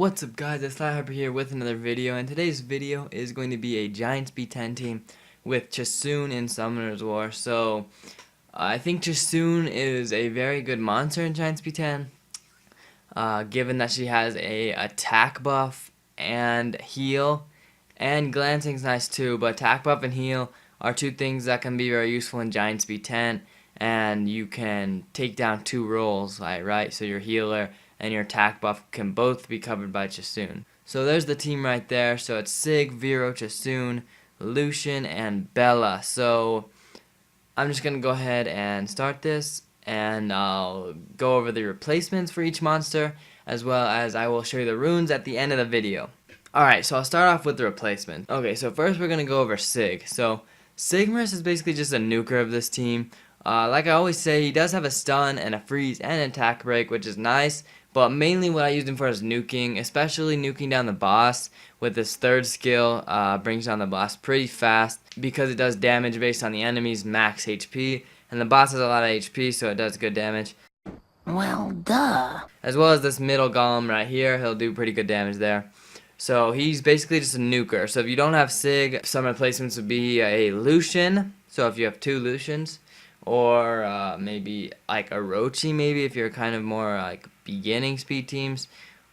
What's up guys, it's Hyper here with another video, and today's video is going to be a Giants B10 team with Chasun in Summoner's War. So, I think Chasun is a very good monster in Giants B10, given that she has a attack buff and heal, and glancing's nice too, but attack buff and heal are two things that can be very useful in Giants B10, and you can take down two roles, right? So your healer and your attack buff can both be covered by Chasun. So there's the team right there. So it's Sig, Vero, Chasun, Lucian, and Bella. So I'm just going to go ahead and start this, and I'll go over the replacements for each monster, as well as I will show you the runes at the end of the video. Alright, so I'll start off with the replacement. Okay, so first we're going to go over Sig. So Sigmarus is basically just a nuker of this team. Like I always say, he does have a stun and a freeze and an attack break, which is nice, but mainly what I use him for is nuking, especially nuking down the boss with his third skill. Brings down the boss pretty fast because it does damage based on the enemy's max HP, and the boss has a lot of HP, so it does good damage. Well, duh. As well as this middle golem right here, he'll do pretty good damage there. So he's basically just a nuker. So if you don't have Sig, some replacements would be a Lucian. So if you have two Lucians, or maybe like a Rochi, maybe if you're kind of more like beginning speed teams,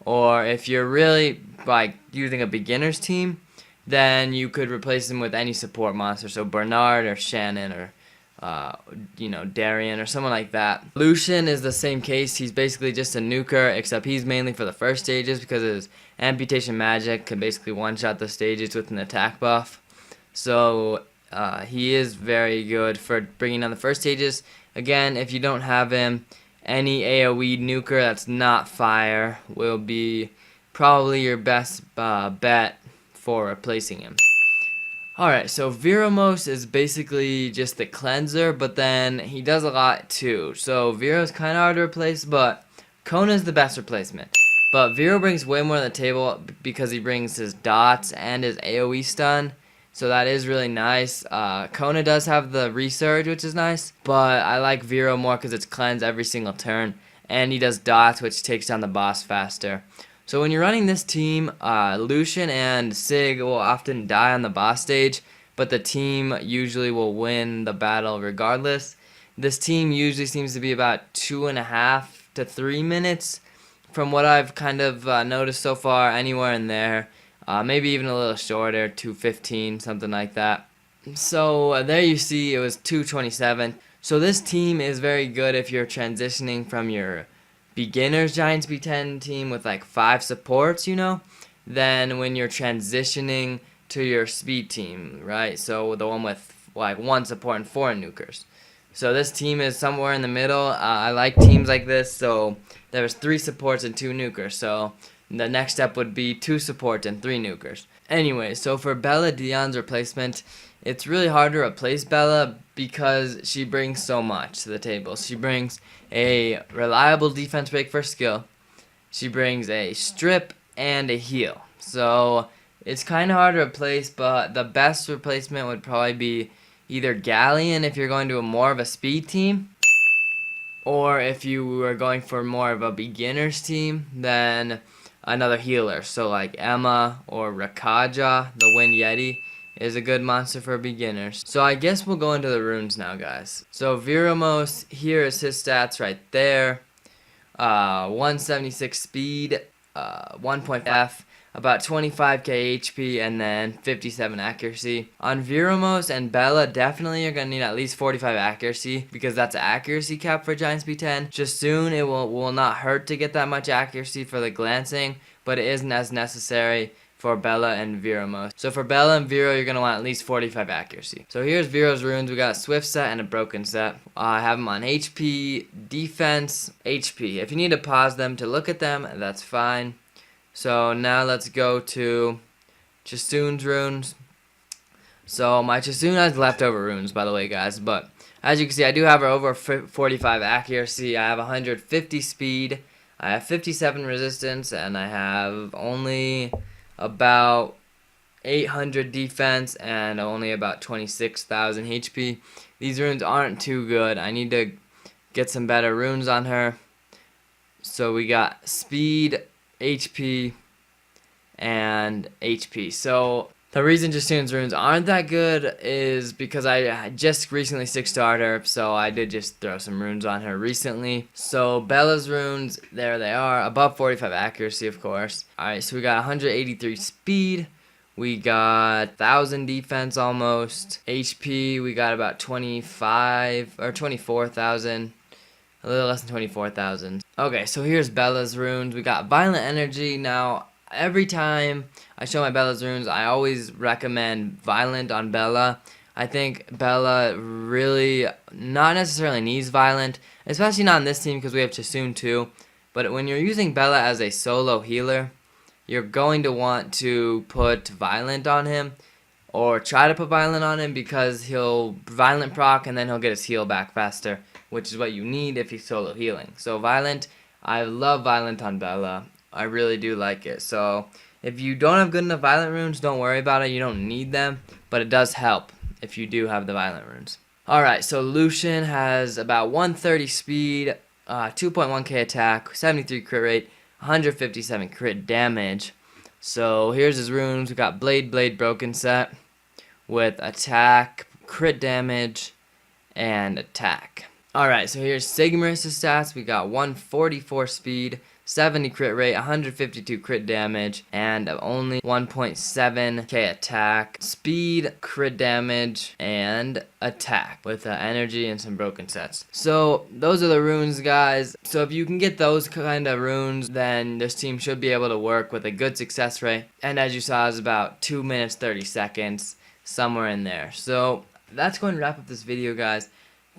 or if you're really like using a beginner's team, then you could replace him with any support monster. So Bernard or Shannon or Darian or someone like that. Lucian is the same case. He's basically just a nuker, except he's mainly for the first stages because his amputation magic can basically one-shot the stages with an attack buff. So he is very good for bringing down the first stages. Again, if you don't have him, any AoE nuker that's not fire will be probably your best bet for replacing him. Alright, so Viromos is basically just the cleanser, but then he does a lot too. So Vero's kind of hard to replace, but Kona is the best replacement. But Vero brings way more to the table because he brings his dots and his AoE stun. So that is really nice. Kona does have the resurge, which is nice, but I like Vero more because it's cleanse every single turn, and he does dots, which takes down the boss faster. So when you're running this team, Lucian and Sig will often die on the boss stage, but the team usually will win the battle regardless. This team usually seems to be about 2.5 to 3 minutes from what I've kind of noticed so far, anywhere in there. Maybe even a little shorter, 2:15, something like that. So there you see it was 2:27. So this team is very good if you're transitioning from your beginner's Giants B10 team with like 5 supports, then when you're transitioning to your speed team, right? So the one with like 1 support and 4 nukers. So this team is somewhere in the middle. I like teams like this. So there's 3 supports and 2 nukers. So the next step would be 2 supports and 3 nukers. Anyway, so for Bella Dion's replacement, it's really hard to replace Bella because she brings so much to the table. She brings a reliable defense break for skill. She brings a strip and a heal. So it's kind of hard to replace, but the best replacement would probably be either Galleon if you're going to more of a speed team, or if you were going for more of a beginner's team, then another healer. So like Emma or Rakaja, the Wind Yeti, is a good monster for beginners. So I guess we'll go into the runes now, guys. So Viromos, here is his stats right there. 176 speed, 1.5, about 25k HP, and then 57 accuracy. On Viromos and Bella, definitely you're going to need at least 45 accuracy because that's an accuracy cap for Giants B10. Just soon, it will not hurt to get that much accuracy for the glancing, but it isn't as necessary for Bella and Viromos. So for Bella and Vero, you're going to want at least 45 accuracy. So here's Vero's runes. We got a Swift set and a Broken set. I have them on HP, Defense, HP. If you need to pause them to look at them, that's fine. So now let's go to Chasun's runes. So my Chasun has leftover runes, by the way, guys. But as you can see, I do have her over 45 accuracy. I have 150 speed. I have 57 resistance, and I have only about 800 defense and only about 26,000 HP. These runes aren't too good. I need to get some better runes on her. So we got speed, HP, and HP. So the reason Chasun's runes aren't that good is because I just recently 6-starred her, so I did just throw some runes on her recently. So Bella's runes, there they are, above 45 accuracy, of course. Alright, so we got 183 speed, we got 1,000 defense almost, HP, we got about 25, or 24,000. A little less than 24,000. Okay, so here's Bella's runes. We got Violent Energy. Now, every time I show my Bella's runes, I always recommend Violent on Bella. I think Bella really not necessarily needs Violent, especially not in this team because we have Chasun too. But when you're using Bella as a solo healer, you're going to want to put Violent on him, or try to put Violent on him, because he'll Violent proc and then he'll get his heal back faster, which is what you need if he's solo healing. So Violent, I love Violent on Bella. I really do like it. So if you don't have good enough Violent runes, don't worry about it. You don't need them, but it does help if you do have the Violent runes. Alright, so Lucian has about 130 speed, 2.1k attack, 73 crit rate, 157 crit damage. So here's his runes. We got Blade, Broken Set with attack, crit damage, and attack. Alright, so here's Sigmar's stats. We got 144 speed, 70 crit rate, 152 crit damage, and only 1.7k attack, speed, crit damage, and attack with energy and some broken sets. So those are the runes, guys. So if you can get those kind of runes, then this team should be able to work with a good success rate. And as you saw, it's about 2 minutes 30 seconds, somewhere in there. So that's going to wrap up this video, guys.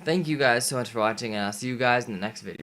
Thank you guys so much for watching, and I'll see you guys in the next video.